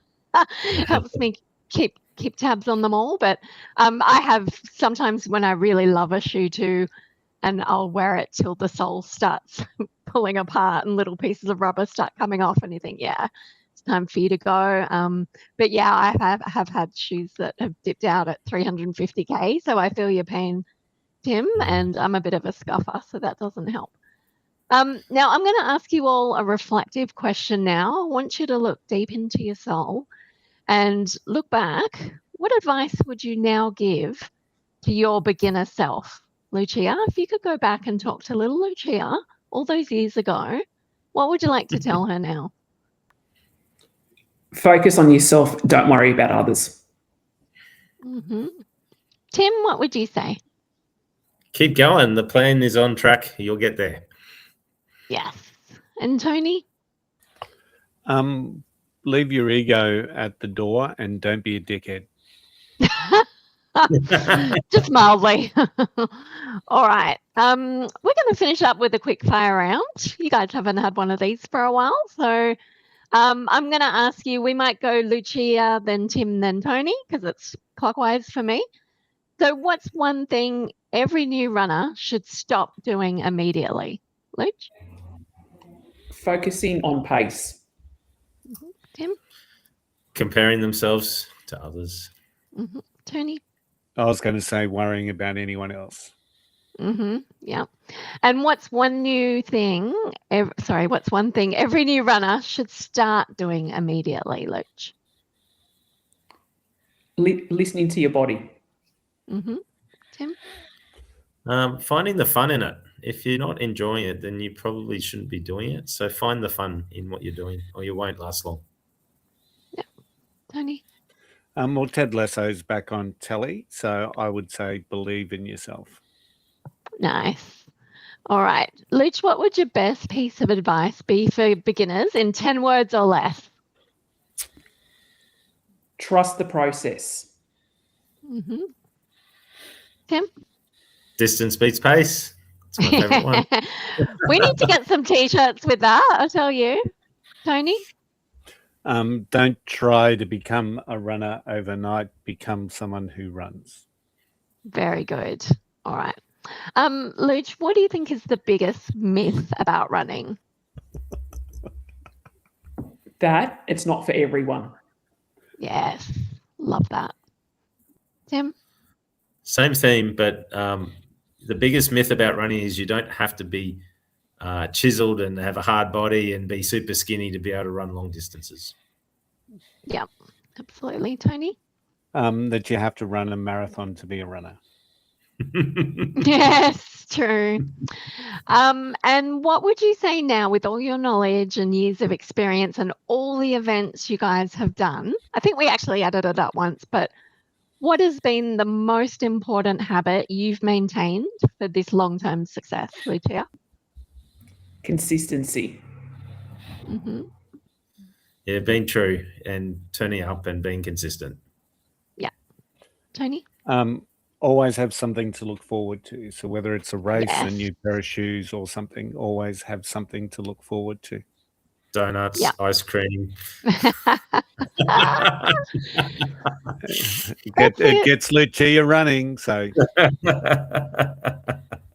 Helps me keep tabs on them all. But I have sometimes when I really love a shoe too, and I'll wear it till the sole starts pulling apart and little pieces of rubber start coming off, and you think, yeah, it's time for you to go. But yeah, I have had shoes that have dipped out at 350k, so I feel your pain, Tim, and I'm a bit of a scuffer, so that doesn't help. Now I'm going to ask you all a reflective question now. I want you to look deep into your soul and look back. What advice would you now give to your beginner self? Lucia, if you could go back and talk to little Lucia all those years ago, what would you like to tell her now? Focus on yourself. Don't worry about others. Mm-hmm. Tim, what would you say? Keep going. The plan is on track. You'll get there. Yes. And Tony? Leave your ego at the door and don't be a dickhead. Just mildly. All right. We're going to finish up with a quick fire round. You guys haven't had one of these for a while, so I'm going to ask you, we might go Lucia, then Tim, then Tony, because it's clockwise for me. So what's one thing every new runner should stop doing immediately? Luch? Focusing on pace. Mm-hmm. Tim? Comparing themselves to others. Mm-hmm. Tony? I was going to say worrying about anyone else. Mm-hmm. Yeah. And what's one thing every new runner should start doing immediately, Luch? Listening to your body. Mm-hmm. Tim? Finding the fun in it. If you're not enjoying it, then you probably shouldn't be doing it. So find the fun in what you're doing, or you won't last long. Yeah. Tony? Well, Ted Lasso's back on telly, so I would say believe in yourself. Nice. All right. Luch, what would your best piece of advice be for beginners in 10 words or less? Trust the process. Mm-hmm. Tim? Distance beats pace. It's my favorite one. We need to get some T-shirts with that, I'll tell you. Tony? Don't try to become a runner overnight. Become someone who runs. Very good. All right. Luch, what do you think is the biggest myth about running? That it's not for everyone. Yes. Love that. Tim? Same theme, but the biggest myth about running is you don't have to be chiseled and have a hard body and be super skinny to be able to run long distances. Yeah, absolutely. Tony? That you have to run a marathon to be a runner. Yes, true. And what would you say now, with all your knowledge and years of experience and all the events you guys have done? I think we actually added it up once, but what has been the most important habit you've maintained for this long-term success, Lucia? Consistency. Mm-hmm. Yeah, being true and turning up and being consistent. Yeah. Tony? Always have something to look forward to. So whether it's a race, Yes. a new pair of shoes or something, always have something to look forward to. Donuts, Yeah. ice cream. It gets Lucia running. So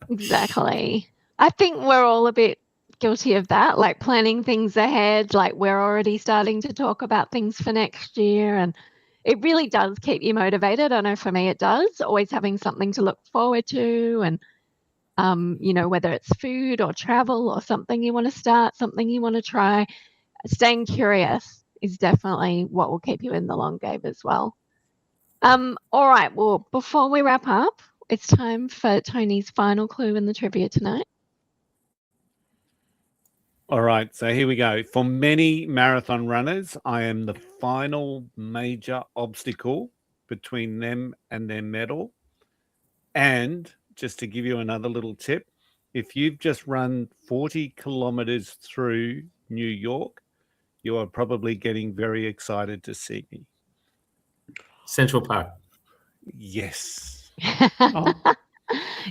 Exactly. I think we're all a bit guilty of that, like planning things ahead, like we're already starting to talk about things for next year, and it really does keep you motivated. I know for me it does, always having something to look forward to, and whether it's food or travel or something you want to start, something you want to try, staying curious is definitely what will keep you in the long game as well. All right, well, before we wrap up, it's time for Tony's final clue in the trivia tonight. all right, so here we go. For many marathon runners, I am the final major obstacle between them and their medal. And just to give you another little tip, if you've just run 40 kilometers through New York, you are probably getting very excited to see me. Central Park. Yes. Oh.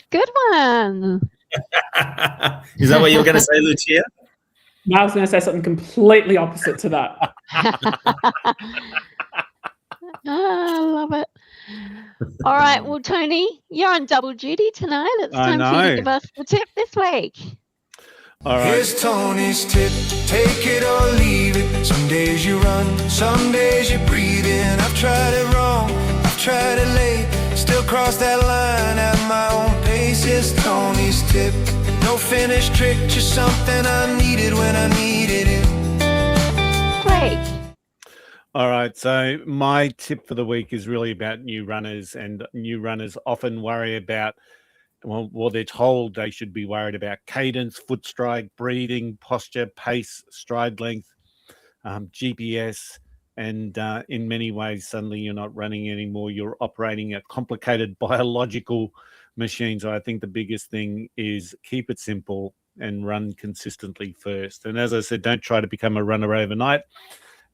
Good one. Is that what you were going to say, Lucia? No, I was going to say something completely opposite to that. I love it. All right, well, Tony, you're on double duty tonight. It's I time for you know. to give us the tip this week. All right. Here's Tony's tip, take it or leave it. Some days you run, some days you breathe in. I've tried it wrong, I've tried it late, still cross that line at my own pace. Here's Tony's tip, no finished trick, just something I needed when I needed it. Great. All right. So my tip for the week is really about new runners, and new runners often worry about, well, they're told they should be worried about cadence, foot strike, breathing, posture, pace, stride length, GPS, and in many ways, suddenly you're not running anymore. You're operating a complicated biological machine. So I think the biggest thing is keep it simple and run consistently first. And as I said, don't try to become a runner overnight.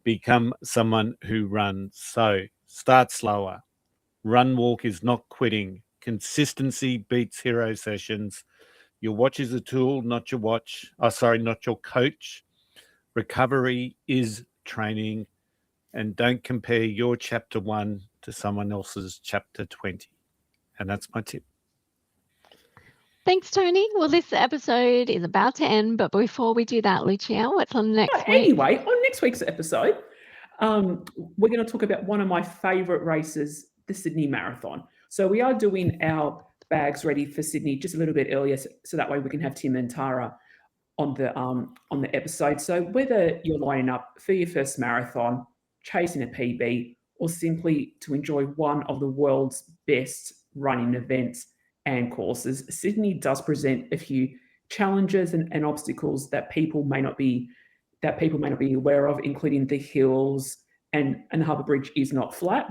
Become someone who runs. So start slower. Run walk is not quitting. Consistency beats hero sessions. Your watch is a tool, not your watch. Not your coach. Recovery is training. And don't compare your chapter 1 to someone else's chapter 20. And that's my tip. Thanks, Tony. Well, this episode is about to end, but before we do that, Lucia, what's on next week? Anyway, on next week's episode, we're going to talk about one of my favourite races, the Sydney Marathon. So we are doing our bags ready for Sydney just a little bit earlier, so that way we can have Tim and Tara on the episode. So whether you're lining up for your first marathon, chasing a PB, or simply to enjoy one of the world's best running events and courses, Sydney does present a few challenges and obstacles that people may not be aware of, including the hills, and the Harbour Bridge is not flat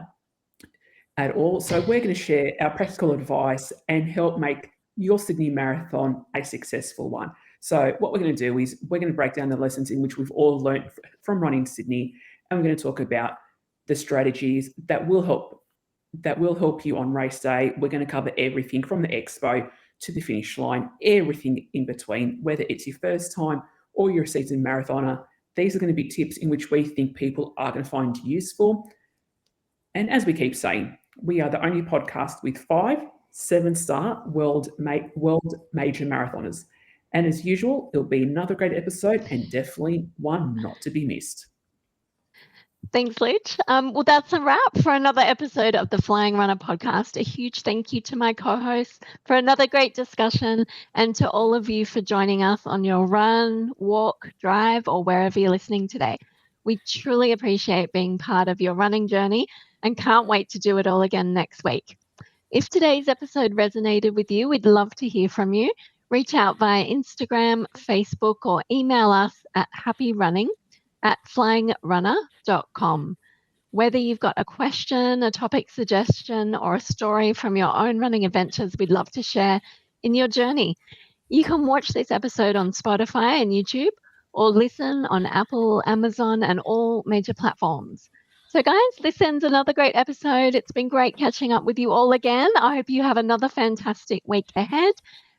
at all. So we're going to share our practical advice and help make your Sydney Marathon a successful one. So what we're going to do is we're going to break down the lessons in which we've all learned from running Sydney, and we're going to talk about the strategies that will help you on race day. We're going to cover everything from the expo to the finish line, everything in between, whether it's your first time or you're a seasoned marathoner. These are going to be tips in which we think people are going to find useful. And as we keep saying, we are the only podcast with 5 7-star world major marathoners. And as usual, it'll be another great episode and definitely one not to be missed. Thanks, Luch. Well, that's a wrap for another episode of the Flying RuNR podcast. A huge thank you to my co-hosts for another great discussion, and to all of you for joining us on your run, walk, drive, or wherever you're listening today. We truly appreciate being part of your running journey and can't wait to do it all again next week. If today's episode resonated with you, we'd love to hear from you. Reach out via Instagram, Facebook, or email us at happyrunning@flyingrunner.com. Whether you've got a question, a topic suggestion, or a story from your own running adventures, we'd love to share in your journey. You can watch this episode on Spotify and YouTube, or listen on Apple, Amazon, and all major platforms. So guys, this ends another great episode. It's been great catching up with you all again. I hope you have another fantastic week ahead.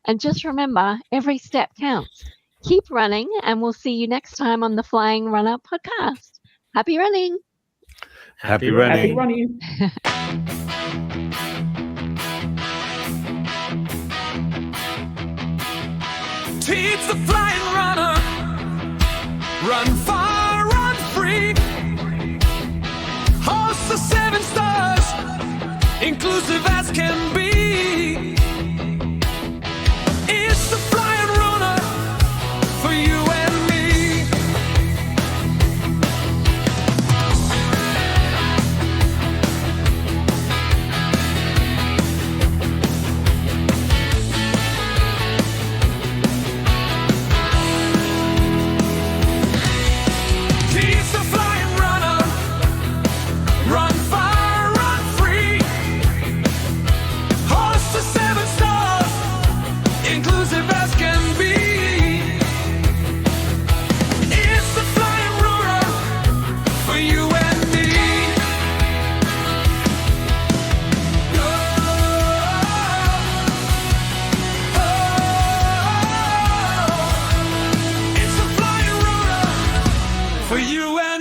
And just remember, every step counts. Keep running, and we'll see you next time on the Flying RuNR podcast. Happy running. Happy running. Happy running. Teach the flying runner, run far, run free. Host the 7 stars, inclusive as can be. It's the Flying RuNR for you and me. He's the Flying RuNR, run far, run free. Host the 7 stars, inclusive as can be. It's the Flying RuNR for you and me. Oh, oh, it's the Flying RuNR for you and me.